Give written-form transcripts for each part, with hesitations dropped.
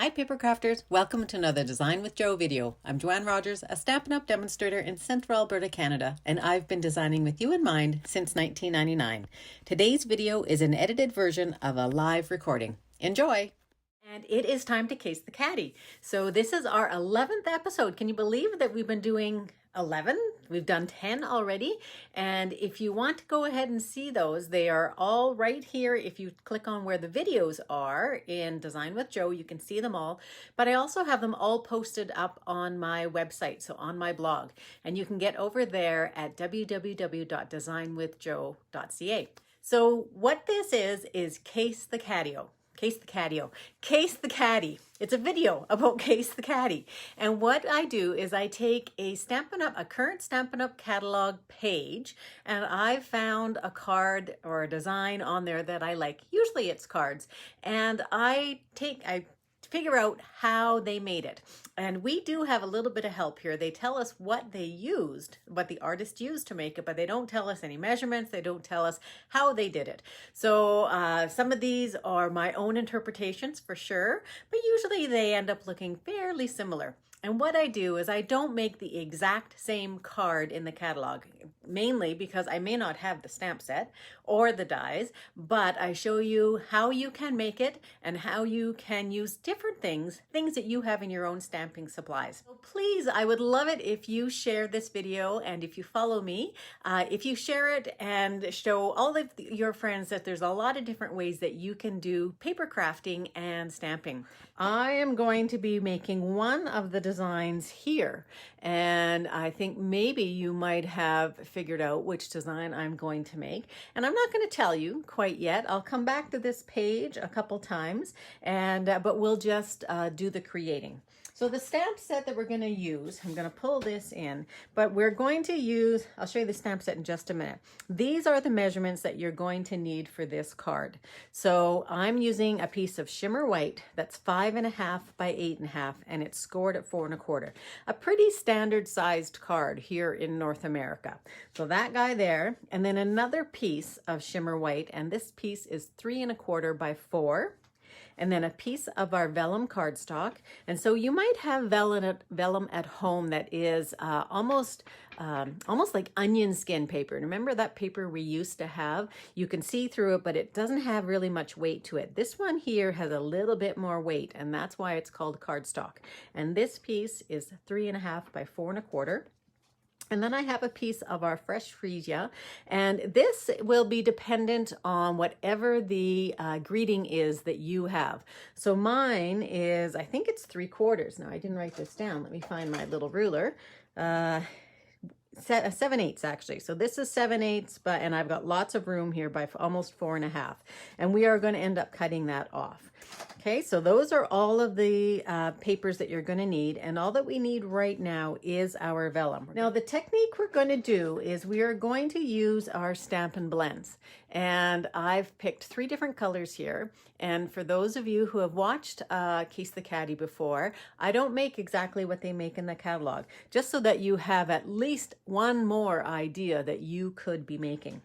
Hi Papercrafters, welcome to another Design with Joe video. I'm Joanne Rogers, a Stampin' Up! Demonstrator in Central Alberta, Canada, and I've been designing with you in mind since 1999. Today's video is an edited version of a live recording. Enjoy! And it is time to case the Cattie. So this is our 11th episode. Can you believe that we've been doing 11? We've done 10 already. And if you want to go ahead and see those, they are all right here. If you click on where the videos are in Design with Joe, you can see them all. But I also have them all posted up on my website, so on my blog. And you can get over there at www.designwithjoe.ca. So what this is Case the Cattie-o. Case the Cattie-o. Case the Cattie. It's a video about Case the Cattie. And what I do is I take a current Stampin' Up! Catalog page, and I've found a card or a design on there that I like. Usually it's cards. And I figure out how they made it. And we do have a little bit of help here. They tell us what they used, what the artist used to make it, but they don't tell us any measurements. They don't tell us how they did it. So some of these are my own interpretations for sure, but usually they end up looking fairly similar. And what I do is I don't make the exact same card in the catalog, mainly because I may not have the stamp set or the dies, but I show you how you can make it and how you can use different things that you have in your own stamping supplies. So please, I would love it if you share this video, and if you follow me, if you share it and show all of your friends that there's a lot of different ways that you can do paper crafting and stamping. I am going to be making one of the designs here, and I think maybe you might have figured out which design I'm going to make, and I'm not going to tell you quite yet. I'll come back to this page a couple times, and but we'll just do the creating. So the stamp set that we're going to use, I'm going to pull this in, but we're going to use, I'll show you the stamp set in just a minute. These are the measurements that you're going to need for this card. So I'm using a piece of shimmer white that's 5.5 by 8.5, and it's scored at 4 1/4. A pretty standard sized card here in North America. So that guy there, and then another piece of shimmer white, and this piece is 3 1/4 by 4. And then a piece of our vellum cardstock. And so you might have vellum at home that is almost like onion skin paper. Remember that paper we used to have? You can see through it, but it doesn't have really much weight to it. This one here has a little bit more weight, and that's why it's called cardstock. And this piece is 3 1/2 by 4 1/4. And then I have a piece of our fresh freesia, and this will be dependent on whatever the greeting is that you have. So mine is, I think it's 3/4. Now I didn't write this down. Let me find my little ruler. 7/8 actually. So this is 7/8, and I've got lots of room here by almost 4 1/2. And we are going to end up cutting that off. Okay, so those are all of the papers that you're going to need, and all that we need right now is our vellum. Now the technique we're going to do is we are going to use our Stampin' Blends, and I've picked 3 different colors here. And for those of you who have watched Case the Cattie before, I don't make exactly what they make in the catalog, just so that you have at least one more idea that you could be making.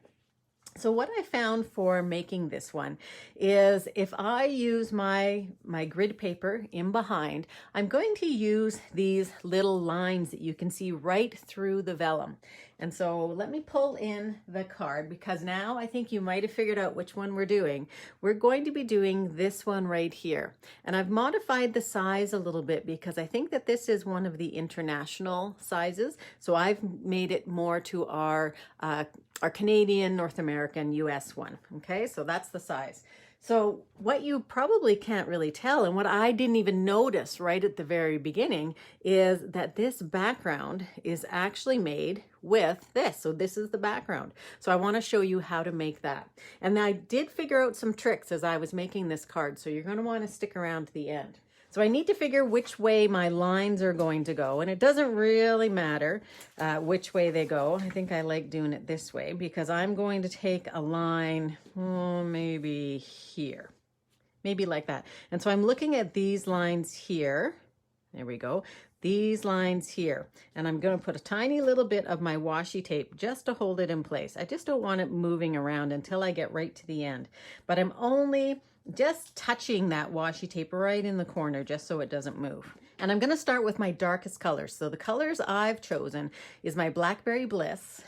So what I found for making this one is if I use my grid paper in behind, I'm going to use these little lines that you can see right through the vellum. And so let me pull in the card, because now I think you might have figured out which one we're doing. We're going to be doing this one right here. And I've modified the size a little bit because I think that this is one of the international sizes. So I've made it more to our Canadian, North American, US one. Okay, so that's the size. So what you probably can't really tell, and what I didn't even notice right at the very beginning, is that this background is actually made with this. So this is the background. So I want to show you how to make that. And I did figure out some tricks as I was making this card, so you're going to want to stick around to the end. So I need to figure which way my lines are going to go, and it doesn't really matter which way they go. I think I like doing it this way because I'm going to take a line, maybe here, maybe like that. And so I'm looking at these lines here. There we go. These lines here, and I'm going to put a tiny little bit of my washi tape just to hold it in place. I just don't want it moving around until I get right to the end, but I'm only just touching that washi tape right in the corner just so it doesn't move. And I'm going to start with my darkest colors. So the colors I've chosen is my Blackberry Bliss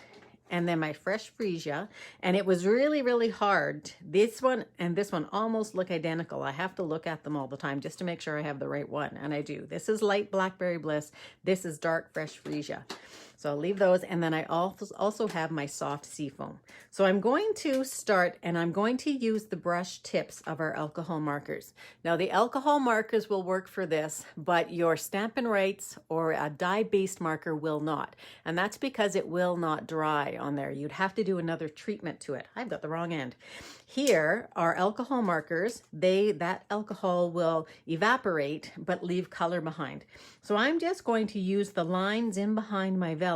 and then my Fresh Freesia. And it was really, really hard. This one and this one almost look identical. I have to look at them all the time just to make sure I have the right one. And I do. This is light Blackberry Bliss. This is dark Fresh Freesia. So I'll leave those, and then I also have my soft seafoam. So I'm going to start, and I'm going to use the brush tips of our alcohol markers. Now the alcohol markers will work for this, but your Stampin' Writes or a dye-based marker will not. And that's because it will not dry on there. You'd have to do another treatment to it. I've got the wrong end. Here are alcohol markers. That alcohol will evaporate, but leave color behind. So I'm just going to use the lines in behind my vellum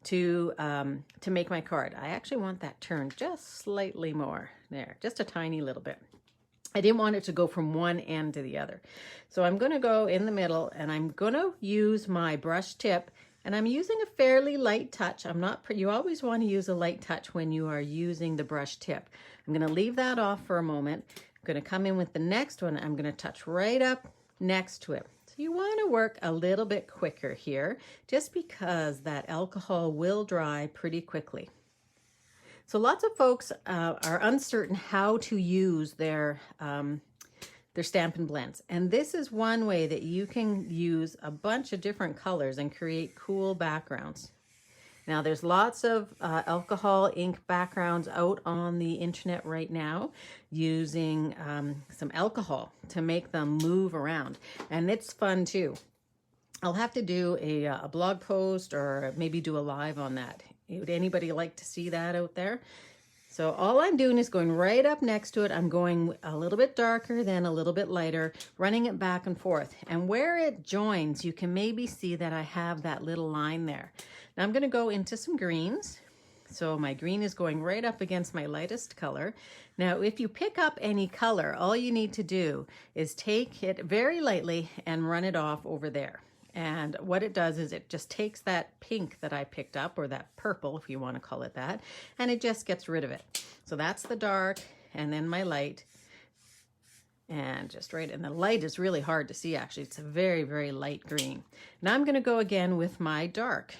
to make my card. I actually want that turned just slightly more there, just a tiny little bit. I didn't want it to go from one end to the other. So I'm going to go in the middle, and I'm going to use my brush tip, and I'm using a fairly light touch. You always want to use a light touch when you are using the brush tip. I'm going to leave that off for a moment. I'm going to come in with the next one. I'm going to touch right up next to it. You want to work a little bit quicker here just because that alcohol will dry pretty quickly. So lots of folks are uncertain how to use their Stampin' Blends. And this is one way that you can use a bunch of different colors and create cool backgrounds. Now there's lots of alcohol ink backgrounds out on the internet right now using some alcohol to make them move around. And it's fun too. I'll have to do a blog post or maybe do a live on that. Would anybody like to see that out there? So all I'm doing is going right up next to it. I'm going a little bit darker, then a little bit lighter, running it back and forth. And where it joins, you can maybe see that I have that little line there. Now I'm going to go into some greens. So my green is going right up against my lightest color. Now, if you pick up any color, all you need to do is take it very lightly and run it off over there. And what it does is it just takes that pink that I picked up, or that purple, if you want to call it that, and it just gets rid of it. So that's the dark, and then my light. And just right, and the light is really hard to see actually. It's a very, very light green. Now I'm going to go again with my dark.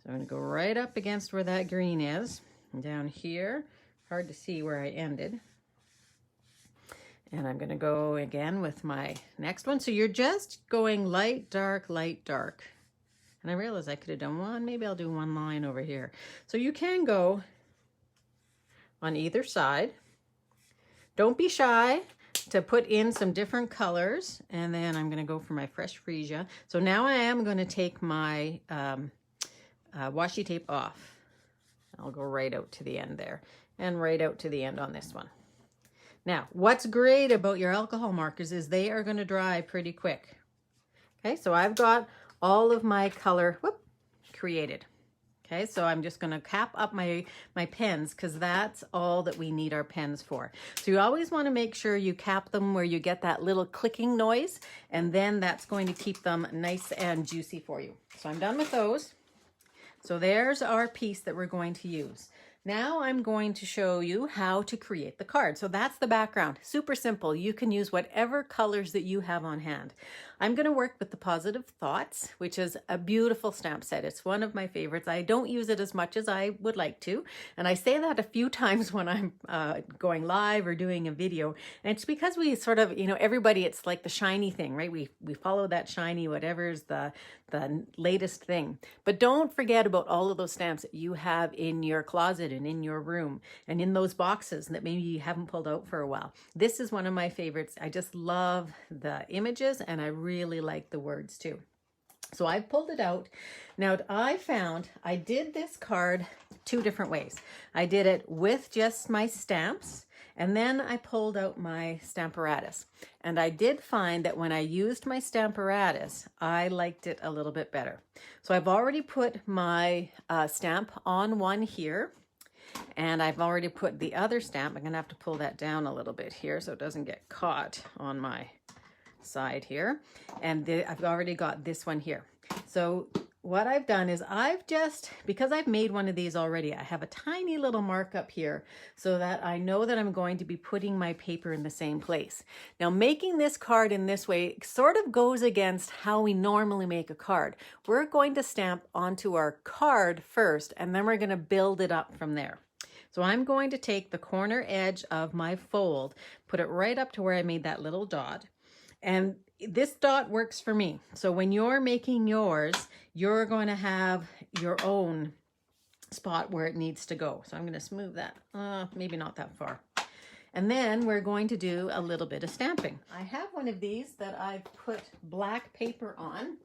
So I'm going to go right up against where that green is. And down here, hard to see where I ended. And I'm going to go again with my next one. So you're just going light, dark, light, dark. And I realized I could have done one. Maybe I'll do one line over here. So you can go on either side. Don't be shy to put in some different colors. And then I'm going to go for my Fresh Freesia. So now I am going to take my washi tape off. I'll go right out to the end there and right out to the end on this one. Now, what's great about your alcohol markers is they are going to dry pretty quick. Okay, so I've got all of my color created. Okay, so I'm just going to cap up my pens because that's all that we need our pens for. So you always want to make sure you cap them where you get that little clicking noise, and then that's going to keep them nice and juicy for you. So I'm done with those. So there's our piece that we're going to use. Now I'm going to show you how to create the card. So that's the background. Super simple. You can use whatever colors that you have on hand. I'm going to work with the Positive Thoughts, which is a beautiful stamp set. It's one of my favorites. I don't use it as much as I would like to. And I say that a few times when I'm going live or doing a video. And it's because we sort of, everybody, it's like the shiny thing, right? We follow that shiny, whatever's the latest thing. But don't forget about all of those stamps that you have in your closet and in your room and in those boxes that maybe you haven't pulled out for a while. This is one of my favorites. I just love the images, and I really like the words too. So I've pulled it out. Now I did this card two different ways. I did it with just my stamps, and then I pulled out my Stamparatus. And I did find that when I used my Stamparatus, I liked it a little bit better. So I've already put my stamp on one here, and I've already put the other stamp. I'm going to have to pull that down a little bit here so it doesn't get caught on my side here. And I've already got this one here. So what I've done is because I've made one of these already, I have a tiny little markup here so that I know that I'm going to be putting my paper in the same place. Now, making this card in this way sort of goes against how we normally make a card. We're going to stamp onto our card first, and then we're going to build it up from there. So I'm going to take the corner edge of my fold, put it right up to where I made that little dot, and this dot works for me. So when you're making yours, you're going to have your own spot where it needs to go. So I'm going to smooth that, maybe not that far. And then we're going to do a little bit of stamping. I have one of these that I've put black paper on.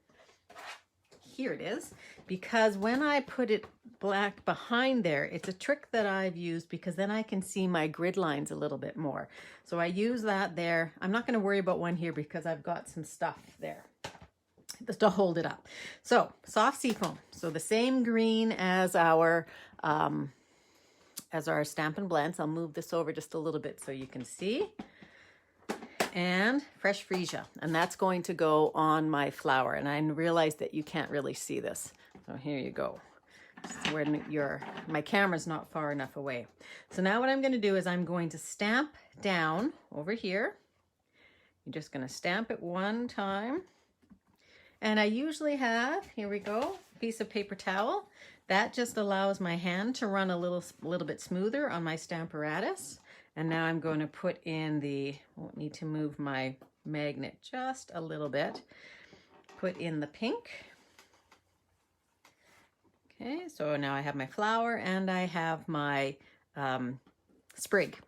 Here it is, because when I put it black behind there, it's a trick that I've used because then I can see my grid lines a little bit more. So I use that there. I'm not going to worry about one here because I've got some stuff there just to hold it up. So soft seafoam. So the same green as our Stampin' Blends. I'll move this over just a little bit so you can see. And fresh freesia, and that's going to go on my flower. And I realize that you can't really see this. So here you go. This is where my camera's not far enough away. So now what I'm going to do is I'm going to stamp down over here. You're just going to stamp it one time. And I usually have, here we go, a piece of paper towel. That just allows my hand to run a little bit smoother on my Stamparatus. And now I'm going to put in I won't need to move my magnet just a little bit. Put in the pink. Okay, so now I have my flower and I have my sprig.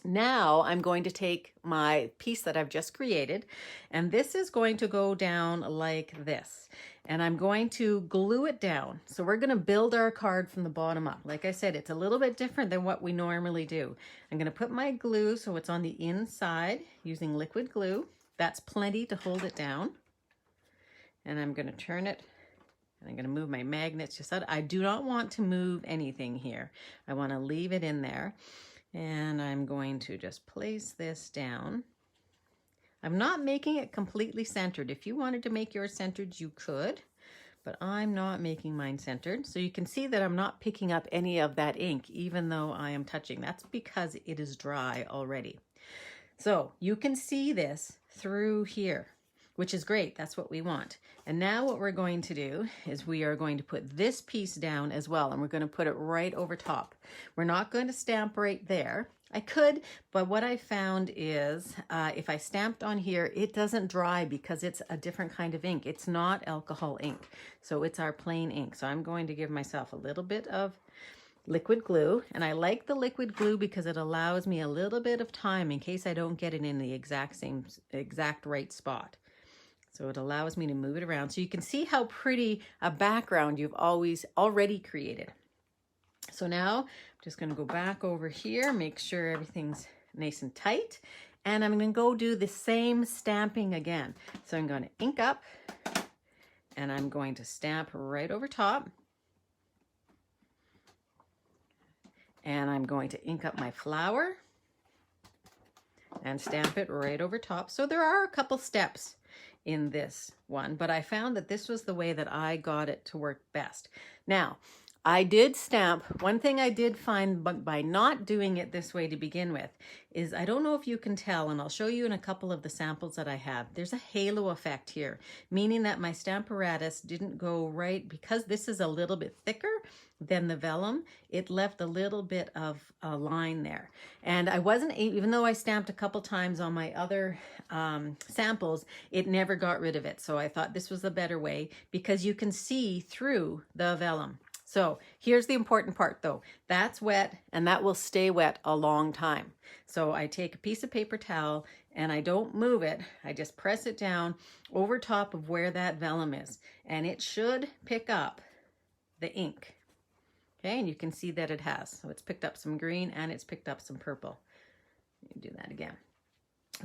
Now I'm going to take my piece that I've just created, and this is going to go down like this. And I'm going to glue it down. So we're going to build our card from the bottom up. Like I said, it's a little bit different than what we normally do. I'm going to put my glue so it's on the inside using liquid glue. That's plenty to hold it down. And I'm going to turn it, and I'm going to move my magnets just out. I do not want to move anything here. I want to leave it in there. And I'm going to just place this down. I'm not making it completely centered. If you wanted to make yours centered, you could, but I'm not making mine centered. So you can see that I'm not picking up any of that ink, even though I am touching. That's because it is dry already. So you can see this through here, which is great. That's what we want. And now what we're going to do is we are going to put this piece down as well, and we're going to put it right over top. We're not going to stamp right there. I could, but what I found is if I stamped on here, it doesn't dry because it's a different kind of ink. It's not alcohol ink, so it's our plain ink. So I'm going to give myself a little bit of liquid glue, and I like the liquid glue because it allows me a little bit of time in case I don't get it in the exact right spot. So it allows me to move it around. So you can see how pretty a background you've already created. So now I'm just going to go back over here, make sure everything's nice and tight. And I'm going to go do the same stamping again. So I'm going to ink up, and I'm going to stamp right over top. And I'm going to ink up my flower and stamp it right over top. So there are a couple steps in this one, but I found that this was the way that I got it to work best. Now, I did stamp. One thing I did find by not doing it this way to begin with is, I don't know if you can tell, and I'll show you in a couple of the samples that I have, there's a halo effect here, meaning that my Stamparatus didn't go right, because this is a little bit thicker than the vellum, it left a little bit of a line there. And I wasn't, even though I stamped a couple times on my other samples, it never got rid of it. So I thought this was a better way because you can see through the vellum. So here's the important part though. That's wet, and that will stay wet a long time. So I take a piece of paper towel and I don't move it. I just press it down over top of where that vellum is, and it should pick up the ink. Okay, and you can see that it has. So it's picked up some green and it's picked up some purple. Let me do that again.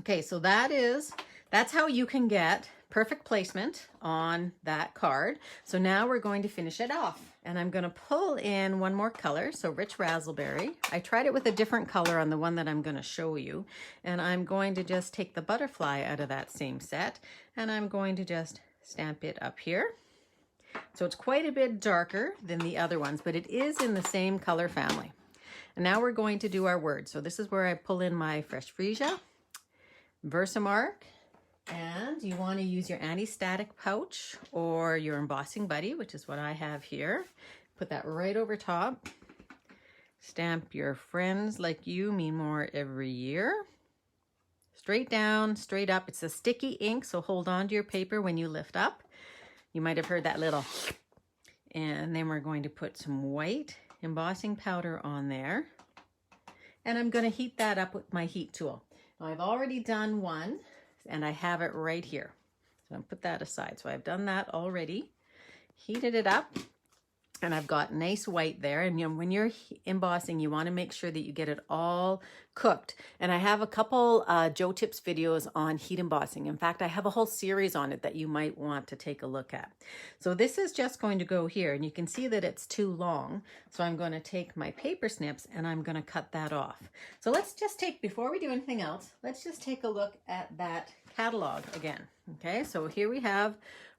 Okay, so that's how you can get perfect placement on that card. So now we're going to finish it off, and I'm going to pull in one more color. So Rich Razzleberry. I tried it with a different color on the one that I'm going to show you, and I'm going to just take the butterfly out of that same set, and I'm going to just stamp it up here. So it's quite a bit darker than the other ones, but it is in the same color family. And now we're going to do our words. So this is where I pull in my Fresh Freesia, Versamark, and you want to use your anti-static pouch or your embossing buddy, which is what I have here. Put that right over top. Stamp your friends like you mean more every year. Straight down, straight up. It's a sticky ink, so hold on to your paper when you lift up. You might have heard that little. And then we're going to put some white embossing powder on there. And I'm going to heat that up with my heat tool. Now, I've already done one, and I have it right here. So I'll put that aside. So I've done that already. Heated it up. And I've got nice white there. And you know, when you're embossing, you want to make sure that you get it all cooked. And I have a couple Joe Tips videos on heat embossing. In fact, I have a whole series on it that you might want to take a look at. So this is just going to go here. And you can see that it's too long. So I'm going to take my paper snips and I'm going to cut that off. So let's just take, before we do anything else, let's just take a look at that catalog again. Okay, so here we have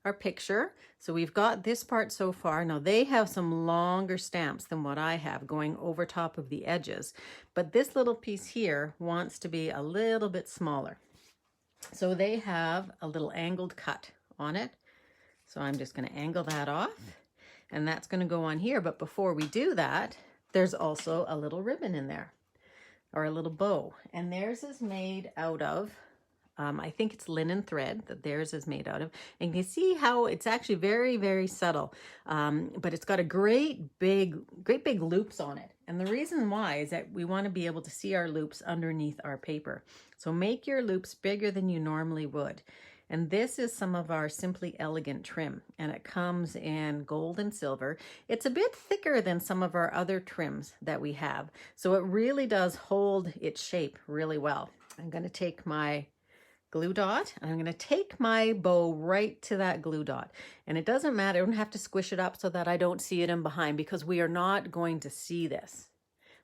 our picture. So we've got this part so far. Now they have some longer stamps than what I have going over top of the edges, but this little piece here wants to be a little bit smaller. So they have a little angled cut on it. So I'm just going to angle that off and that's going to go on here. But before we do that, there's also a little ribbon in there or a little bow, and theirs is made out of I think it's linen thread that theirs is made out of. And you can see how it's actually very, very subtle. But it's got a great big loops on it. And the reason why is that we want to be able to see our loops underneath our paper. So make your loops bigger than you normally would. And this is some of our Simply Elegant trim. And it comes in gold and silver. It's a bit thicker than some of our other trims that we have. So it really does hold its shape really well. I'm going to take my glue dot. I'm going to take my bow right to that glue dot. And it doesn't matter. I don't have to squish it up so that I don't see it in behind, because we are not going to see this.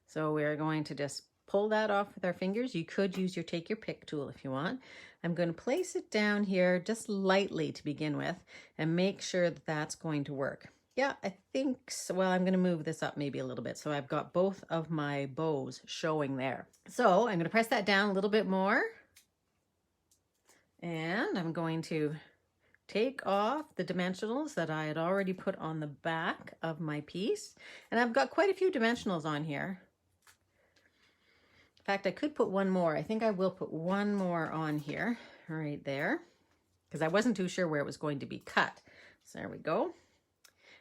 So we're going to just pull that off with our fingers. You could use your take your pick tool if you want. I'm going to place it down here just lightly to begin with and make sure that that's going to work. Yeah, I think so. Well, I'm going to move this up maybe a little bit. So I've got both of my bows showing there. So I'm going to press that down a little bit more. And I'm going to take off the dimensionals that I had already put on the back of my piece. And I've got quite a few dimensionals on here. In fact, I could put one more. I think I will put one more on here, right there, because I wasn't too sure where it was going to be cut. So there we go.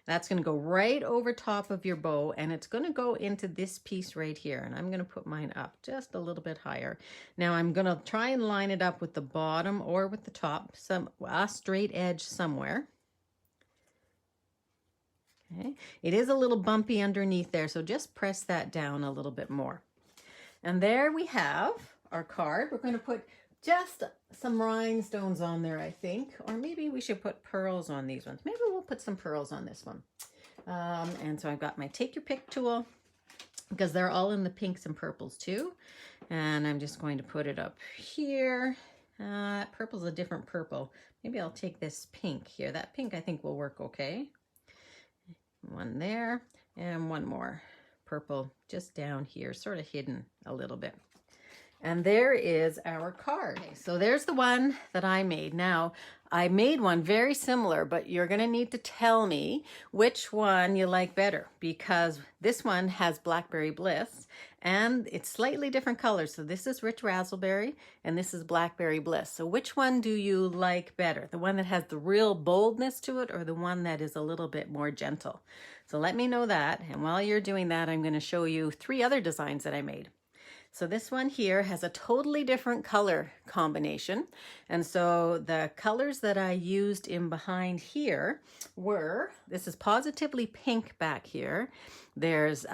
That's going to go right over top of your bow, and it's going to go into this piece right here. And I'm going to put mine up just a little bit higher. Now I'm going to try and line it up with the bottom or with the top, a straight edge somewhere. Okay. It is a little bumpy underneath there, so just press that down a little bit more. And there we have our card. We're going to put just some rhinestones on there, I think, or maybe we should put pearls on these ones. Maybe we'll put some pearls on this one. And so I've got my take your pick tool, because they're all in the pinks and purples too. And I'm just going to put it up here. Purple's a different purple. Maybe I'll take this pink here. That pink I think will work okay. One there and one more purple just down here, sort of hidden a little bit. And there is our card. Okay, so there's the one that I made. Now, I made one very similar, but you're going to need to tell me which one you like better, because this one has Blackberry Bliss and it's slightly different colors. So this is Rich Razzleberry and this is Blackberry Bliss. So which one do you like better? The one that has the real boldness to it, or the one that is a little bit more gentle? So let me know that. And while you're doing that, I'm going to show you 3 other designs that I made. So this one here has a totally different color combination. And so the colors that I used in behind here were, this is positively pink back here. There's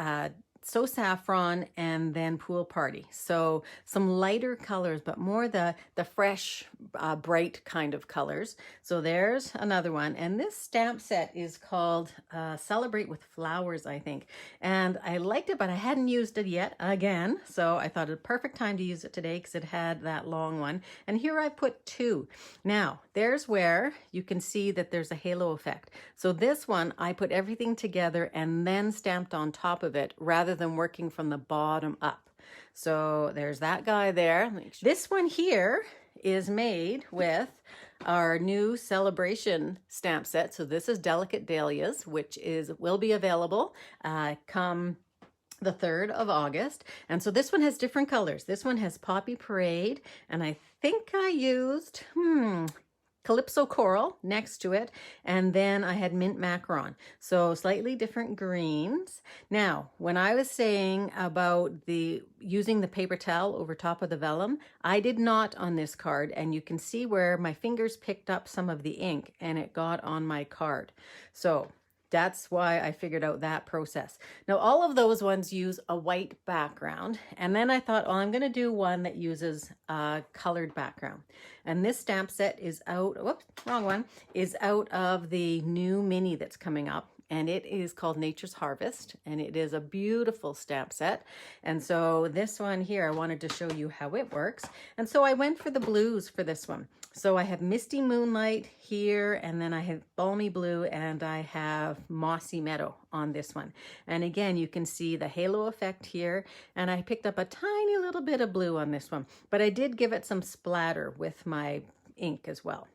So Saffron, and then Pool Party. So some lighter colors, but more the fresh, bright kind of colors. So there's another one. And this stamp set is called Celebrate with Flowers, I think. And I liked it, but I hadn't used it yet again. So I thought it was a perfect time to use it today because it had that long one. And here I put two. Now, there's where you can see that there's a halo effect. So this one, I put everything together and then stamped on top of it rather than working from the bottom up. So there's that guy there. This one here is made with our new celebration stamp set. So this is Delicate Dahlias, which will be available come the 3rd of August. And so this one has different colors. This one has Poppy Parade, and I think I used Calypso Coral next to it, and then I had Mint Macaron. So slightly different greens. Now, when I was saying about using the paper towel over top of the vellum, I did not on this card, and you can see where my fingers picked up some of the ink and it got on my card. So that's why I figured out that process. Now, all of those ones use a white background. And then I thought, well, I'm going to do one that uses a colored background. And this stamp set is out, whoops, wrong one, is out of the new mini that's coming up. And it is called Nature's Harvest. And it is a beautiful stamp set. And so this one here, I wanted to show you how it works. And so I went for the blues for this one. So I have Misty Moonlight here, and then I have Balmy Blue, and I have Mossy Meadow on this one. And again, you can see the halo effect here, and I picked up a tiny little bit of blue on this one, but I did give it some splatter with my ink as well.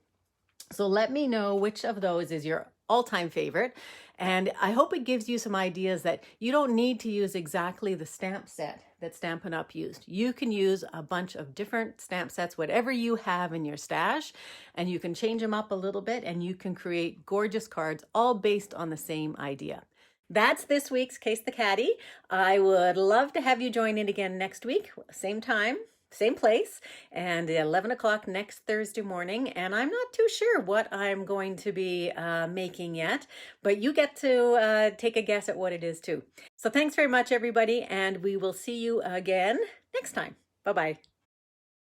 So let me know which of those is your all-time favorite. And I hope it gives you some ideas that you don't need to use exactly the stamp set that Stampin' Up! Used. You can use a bunch of different stamp sets, whatever you have in your stash, and you can change them up a little bit and you can create gorgeous cards all based on the same idea. That's this week's Case the Cattie. I would love to have you join in again next week, same time, same place, and 11 o'clock next Thursday morning. And I'm not too sure what I'm going to be making yet, but you get to take a guess at what it is too. So thanks very much, everybody, and we will see you again next time. Bye-bye.